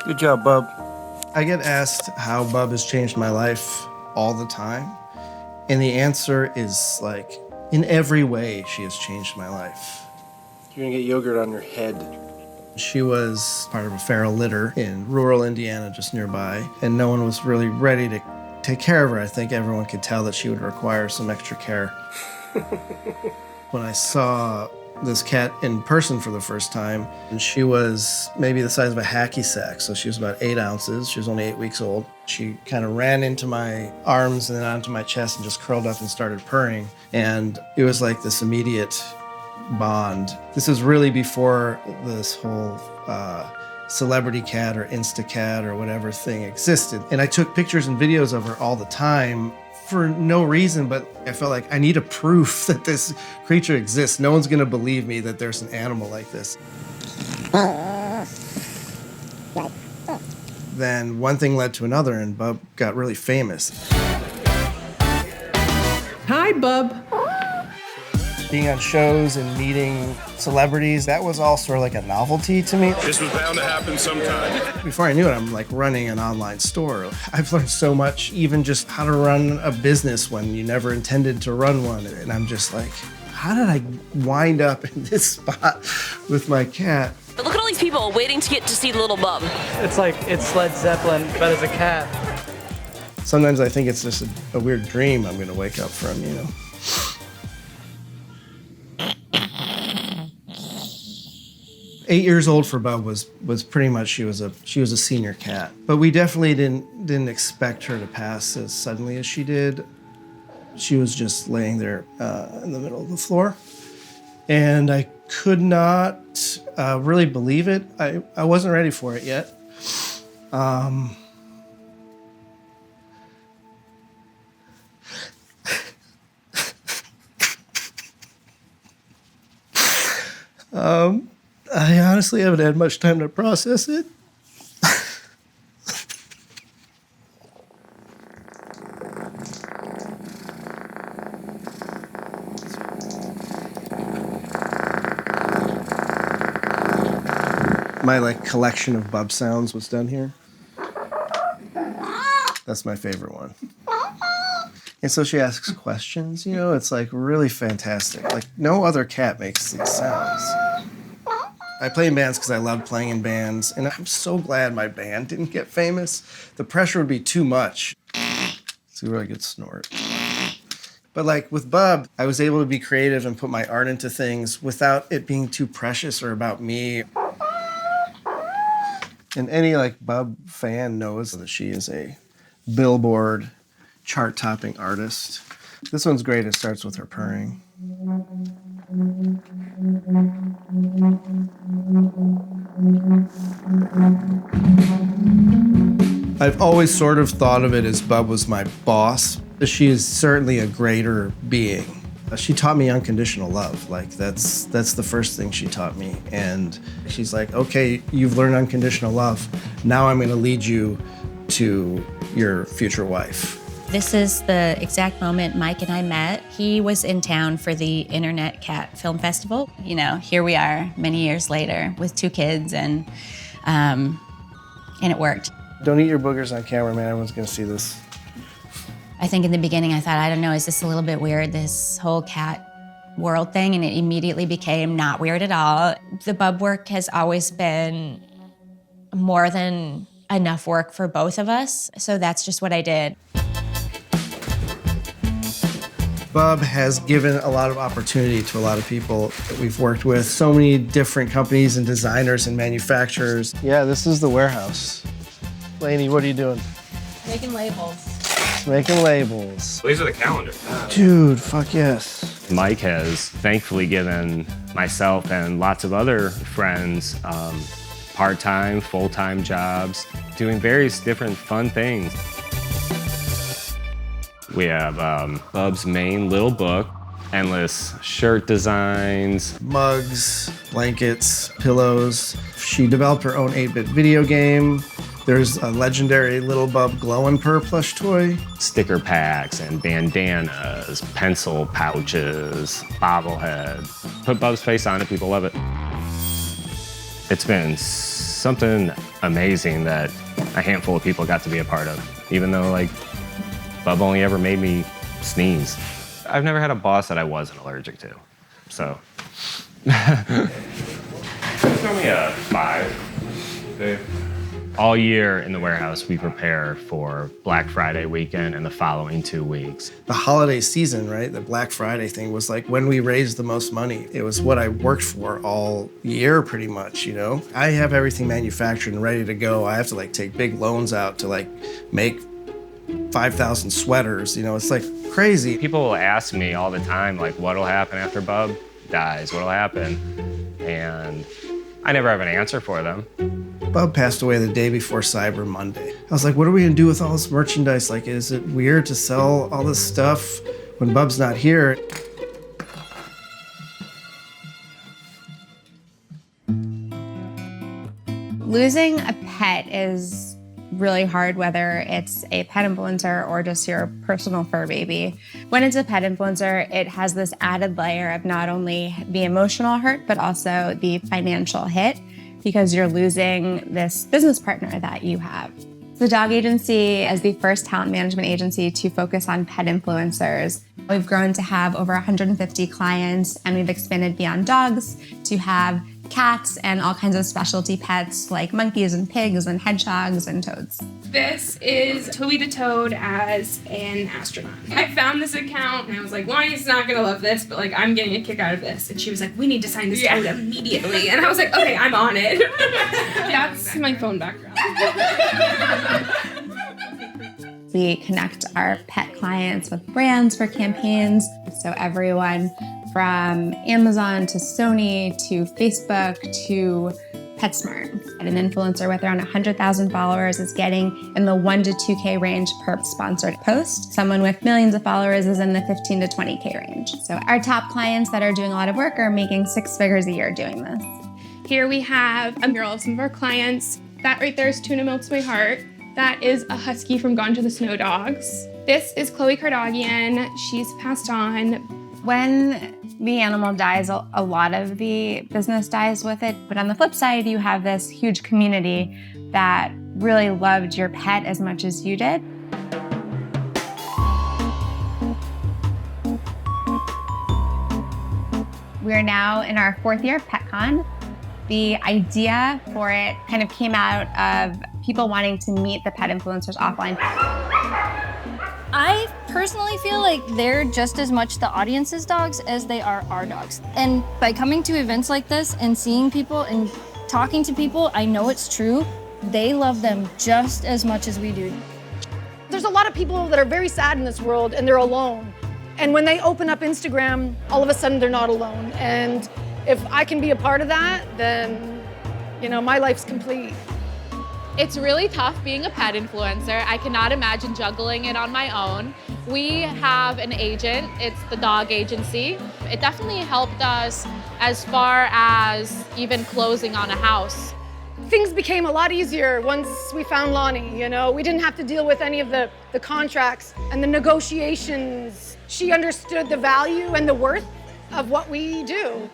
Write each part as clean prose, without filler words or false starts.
Good job, Bub. I get asked how Bub has changed my life all the time. And the answer is like, in every way, she has changed my life. You're gonna get yogurt on your head. She was part of a feral litter in rural Indiana, just nearby, and no one was really ready to take care of her. I think everyone could tell that she would require some extra care. When I saw this cat in person for the first time, and she was maybe the size of a hacky sack, so she was about 8 ounces. She was only 8 weeks old. She kind of ran into my arms and then onto my chest and just curled up and started purring. And it was like this immediate bond. This was really before this whole celebrity cat or Insta cat or whatever thing existed. And I took pictures and videos of her all the time for no reason, but I felt like I need a proof that this creature exists. No one's gonna believe me that there's an animal like this. Then one thing led to another and Bub got really famous. Hi, Bub. Being on shows and meeting celebrities, that was all sort of like a novelty to me. This was bound to happen sometime. Before I knew it, I'm like running an online store. I've learned so much, even just how to run a business when you never intended to run one. And I'm just like, how did I wind up in this spot with my cat? But look at all these people waiting to get to see Lil Bub. It's like it's Led Zeppelin, but as a cat. Sometimes I think it's just a weird dream I'm gonna wake up from, you know. 8 years old for Bub was pretty much she was a senior cat, but we definitely didn't expect her to pass as suddenly as she did. She was just laying there in the middle of the floor, and I could not really believe it. I wasn't ready for it yet. I honestly haven't had much time to process it. My collection of Bub sounds was done here. That's my favorite one. And so she asks questions, you know, it's like really fantastic. Like no other cat makes these sounds. I play in bands because I love playing in bands, and I'm so glad my band didn't get famous. The pressure would be too much. It's a really good snort. But like with Bub, I was able to be creative and put my art into things without it being too precious or about me. And any Bub fan knows that she is a Billboard chart-topping artist. This one's great. It starts with her purring. I've always sort of thought of it as Bub was my boss. She is certainly a greater being. She taught me unconditional love. That's the first thing she taught me. And she's like, okay, you've learned unconditional love. Now I'm gonna lead you to your future wife. This is the exact moment Mike and I met. He was in town for the Internet Cat Film Festival. You know, here we are many years later with 2 kids and it worked. Don't eat your boogers on camera, man. Everyone's gonna see this. I think in the beginning I thought, I don't know, is this a little bit weird, this whole cat world thing? And it immediately became not weird at all. The Bub work has always been more than enough work for both of us. So that's just what I did. Bub has given a lot of opportunity to a lot of people that we've worked with. So many different companies and designers and manufacturers. Yeah, this is the warehouse. Lainey, what are you doing? Making labels. Making labels. These are the calendar. Dude, fuck yes. Mike has thankfully given myself and lots of other friends part-time, full-time jobs, doing various different fun things. We have Bub's main little book, endless shirt designs, mugs, blankets, pillows. She developed her own 8-bit video game. There's a legendary Lil Bub Glow and Purr plush toy. sticker packs and bandanas, pencil pouches, bobble-heads. Put Bub's face on it, people love it. It's been something amazing that a handful of people got to be a part of, even though like Bub only ever made me sneeze. I've never had a boss that I wasn't allergic to, so. Throw me a 5, Dave. All year in the warehouse, we prepare for Black Friday weekend and the following 2 weeks. The holiday season, right? The Black Friday thing was like when we raised the most money. It was what I worked for all year pretty much, you know? I have everything manufactured and ready to go. I have to like take big loans out to like make 5,000 sweaters, you know? It's like crazy. People will ask me all the time, like, what'll happen after Bub dies? What'll happen? And I never have an answer for them. Bub passed away the day before Cyber Monday. I was like, what are we gonna do with all this merchandise? Like, is it weird to sell all this stuff when Bub's not here? Losing a pet is really hard, whether it's a pet influencer or just your personal fur baby. When it's a pet influencer, it has this added layer of not only the emotional hurt, but also the financial hit, because you're losing this business partner that you have. The dog agency is the first talent management agency to focus on pet influencers. We've grown to have over 150 clients, and we've expanded beyond dogs to have cats and all kinds of specialty pets like monkeys and pigs and hedgehogs and toads. This is Toby the Toad as an astronaut. I found this account and I was like, Lonnie's not gonna love this, but like I'm getting a kick out of this. And she was like, we need to sign this toad immediately. And I was like, okay, I'm on it. That's my phone background. We connect our pet clients with brands for campaigns. So everyone from Amazon to Sony to Facebook to PetSmart. And an influencer with around 100,000 followers is getting in the 1 to 2K range per sponsored post. Someone with millions of followers is in the 15 to 20K range. So our top clients that are doing a lot of work are making 6 figures a year doing this. Here we have a mural of some of our clients. That right there is Tuna Melts My Heart. That is a husky from Gone to the Snow Dogs. This is Chloe Kardashian. She's passed on. When the animal dies, a lot of the business dies with it. But on the flip side, you have this huge community that really loved your pet as much as you did. We're now in our 4th year of PetCon. The idea for it kind of came out of people wanting to meet the pet influencers offline. I personally feel like they're just as much the audience's dogs as they are our dogs. And by coming to events like this and seeing people and talking to people, I know it's true. They love them just as much as we do. There's a lot of people that are very sad in this world and they're alone. And when they open up Instagram, all of a sudden they're not alone. And if I can be a part of that, then, you know, my life's complete. It's really tough being a pet influencer. I cannot imagine juggling it on my own. We have an agent, it's the dog agency. It definitely helped us as far as even closing on a house. Things became a lot easier once we found Lonnie, you know? We didn't have to deal with any of the contracts and the negotiations. She understood the value and the worth of what we do.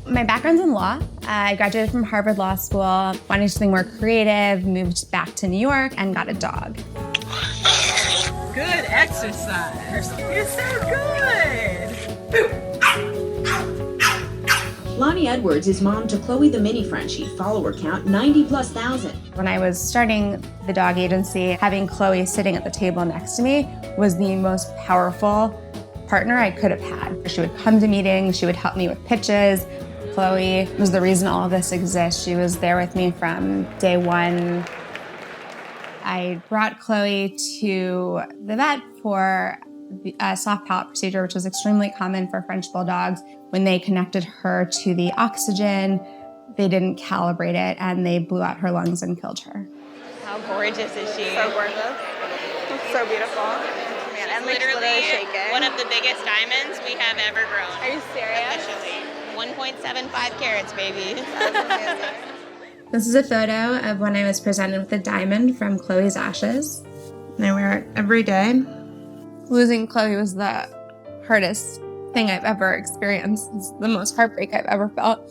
My background's in law. I graduated from Harvard Law School, wanted something more creative, moved back to New York, and got a dog. Good exercise. You're so good. Lonnie Edwards is mom to Chloe the Mini Frenchie, follower count 90,000+. When I was starting the dog agency, having Chloe sitting at the table next to me was the most powerful partner I could have had. She would come to meetings, she would help me with pitches. Chloe was the reason all of this exists. She was there with me from day one. I brought Chloe to the vet for a soft palate procedure, which was extremely common for French Bulldogs. When they connected her to the oxygen, they didn't calibrate it and they blew out her lungs and killed her. How gorgeous is she? So gorgeous. So beautiful. Man, and literally one of the biggest diamonds we have ever grown. Are you serious? Officially. 1.75 carats, baby. That's amazing. This is a photo of when I was presented with a diamond from Chloe's ashes. And I wear it every day. Losing Chloe was the hardest thing I've ever experienced. It's the most heartbreak I've ever felt.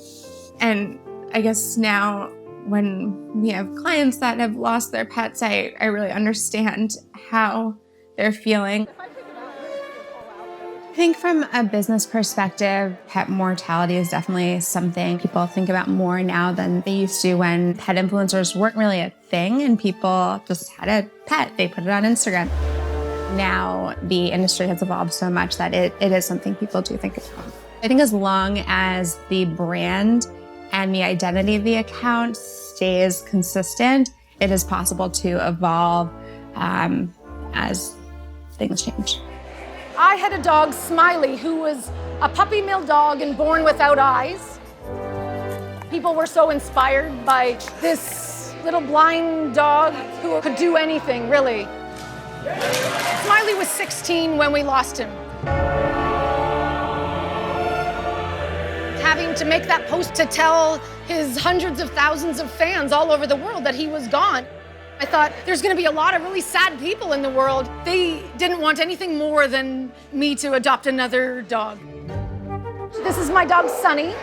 And I guess now when we have clients that have lost their pets, I really understand how they're feeling. I think from a business perspective, pet mortality is definitely something people think about more now than they used to when pet influencers weren't really a thing and people just had a pet. They put it on Instagram. Now the industry has evolved so much that it is something people do think about. I think as long as the brand and the identity of the account stays consistent, it is possible to evolve as things change. I had a dog, Smiley, who was a puppy mill dog and born without eyes. People were so inspired by this little blind dog who could do anything, really. Smiley was 16 when we lost him. Having to make that post to tell his hundreds of thousands of fans all over the world that he was gone. I thought, there's gonna be a lot of really sad people in the world. They didn't want anything more than me to adopt another dog. This is my dog, Sunny.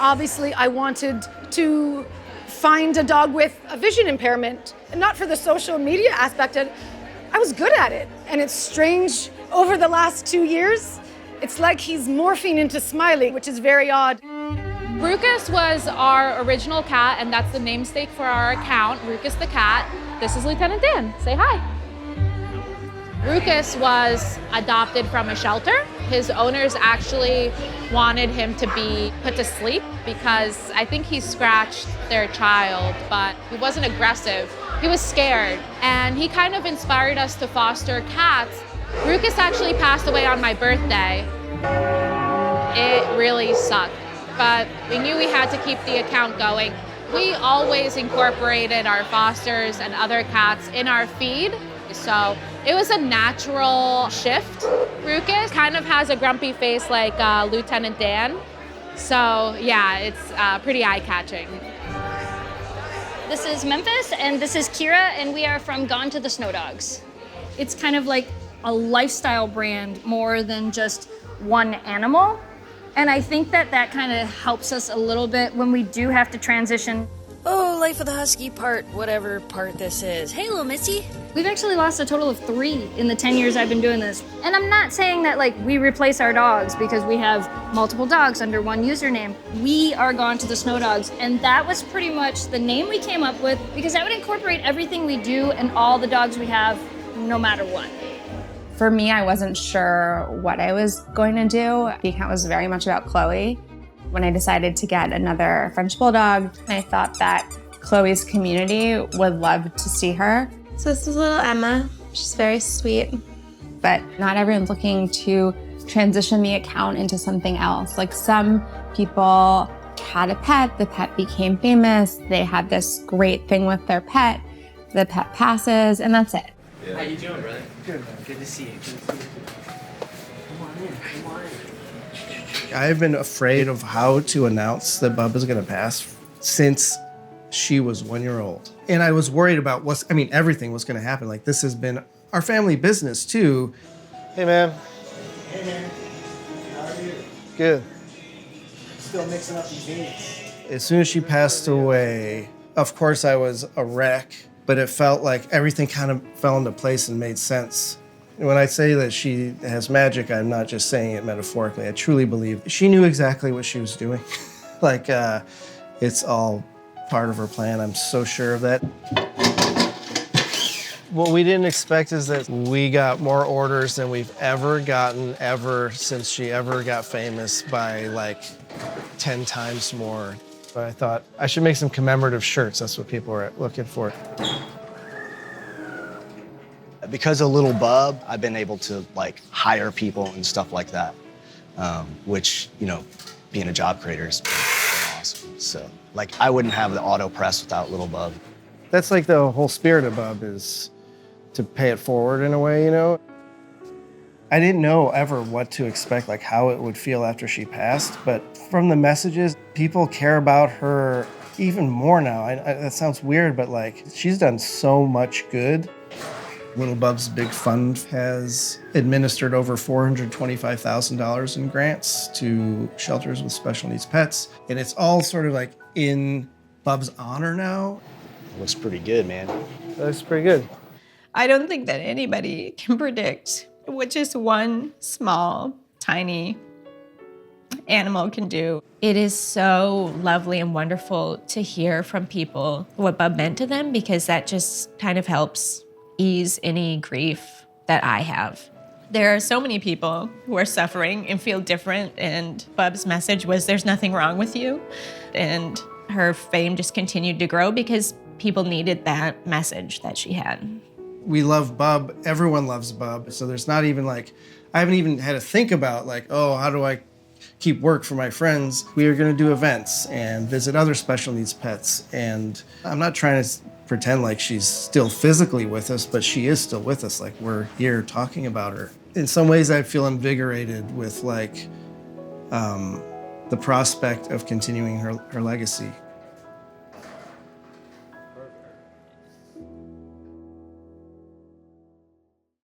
Obviously, I wanted to find a dog with a vision impairment, and not for the social media aspect. I was good at it, and it's strange, over the last 2 years, it's like he's morphing into Smiley, which is very odd. Ruckus was our original cat, and that's the namesake for our account, Ruckus the cat. This is Lieutenant Dan. Say hi. Ruckus was adopted from a shelter. His owners actually wanted him to be put to sleep because I think he scratched their child, but he wasn't aggressive. He was scared, and he kind of inspired us to foster cats. Ruckus actually passed away on my birthday. It really sucked, but we knew we had to keep the account going. We always incorporated our fosters and other cats in our feed, so it was a natural shift. Ruckus kind of has a grumpy face like Lieutenant Dan, so yeah, it's pretty eye-catching. This is Memphis, and this is Kira, and we are from Gone to the Snow Dogs. It's kind of like a lifestyle brand more than just one animal. And I think that kind of helps us a little bit when we do have to transition. Oh, life of the husky part, whatever part this is. Hey, little Missy. We've actually lost a total of 3 in the 10 years I've been doing this. And I'm not saying that like we replace our dogs because we have multiple dogs under one username. We are Gone to the Snow Dogs, and that was pretty much the name we came up with because that would incorporate everything we do and all the dogs we have, no matter what. For me, I wasn't sure what I was going to do. The account was very much about Chloe. When I decided to get another French Bulldog, I thought that Chloe's community would love to see her. So this is little Emma. She's very sweet. But not everyone's looking to transition the account into something else. Like some people had a pet, the pet became famous, they had this great thing with their pet, the pet passes, and that's it. Yeah. How you doing, brother? Good, man. Good to see you. Come on in. Come on in. I've been afraid of how to announce that Bub is going to pass since she was 1 year old. And I was worried about everything was going to happen. Like, this has been our family business, too. Hey, man. Hey, man. How are you? Good. Still mixing up these beans. As soon as she passed away, of course, I was a wreck. But it felt like everything kind of fell into place and made sense. When I say that she has magic, I'm not just saying it metaphorically. I truly believe she knew exactly what she was doing. It's all part of her plan. I'm so sure of that. What we didn't expect is that we got more orders than we've ever gotten since she ever got famous by like 10 times more. But I thought I should make some commemorative shirts. That's what people are looking for. Because of Lil Bub, I've been able to like hire people and stuff like that, which, you know, being a job creator has been awesome. So like I wouldn't have the auto press without Lil Bub. That's like the whole spirit of Bub is to pay it forward in a way, you know? I didn't know ever what to expect, like how it would feel after she passed, but from the messages, people care about her even more now. That sounds weird, but like she's done so much good. Lil Bub's Big Fund has administered over $425,000 in grants to shelters with special needs pets. And it's all sort of like in Bub's honor now. Looks pretty good, man. That looks pretty good. I don't think that anybody can predict what just one small, tiny animal can do. It is so lovely and wonderful to hear from people what Bub meant to them, because that just kind of helps ease any grief that I have. There are so many people who are suffering and feel different, and Bub's message was there's nothing wrong with you. And her fame just continued to grow because people needed that message that she had. We love Bub, everyone loves Bub, so there's not even like, I haven't even had to think about like, oh, how do I keep work for my friends? We are gonna do events and visit other special needs pets, and I'm not trying to pretend like she's still physically with us, but she is still with us. Like, we're here talking about her. In some ways, I feel invigorated with like the prospect of continuing her legacy.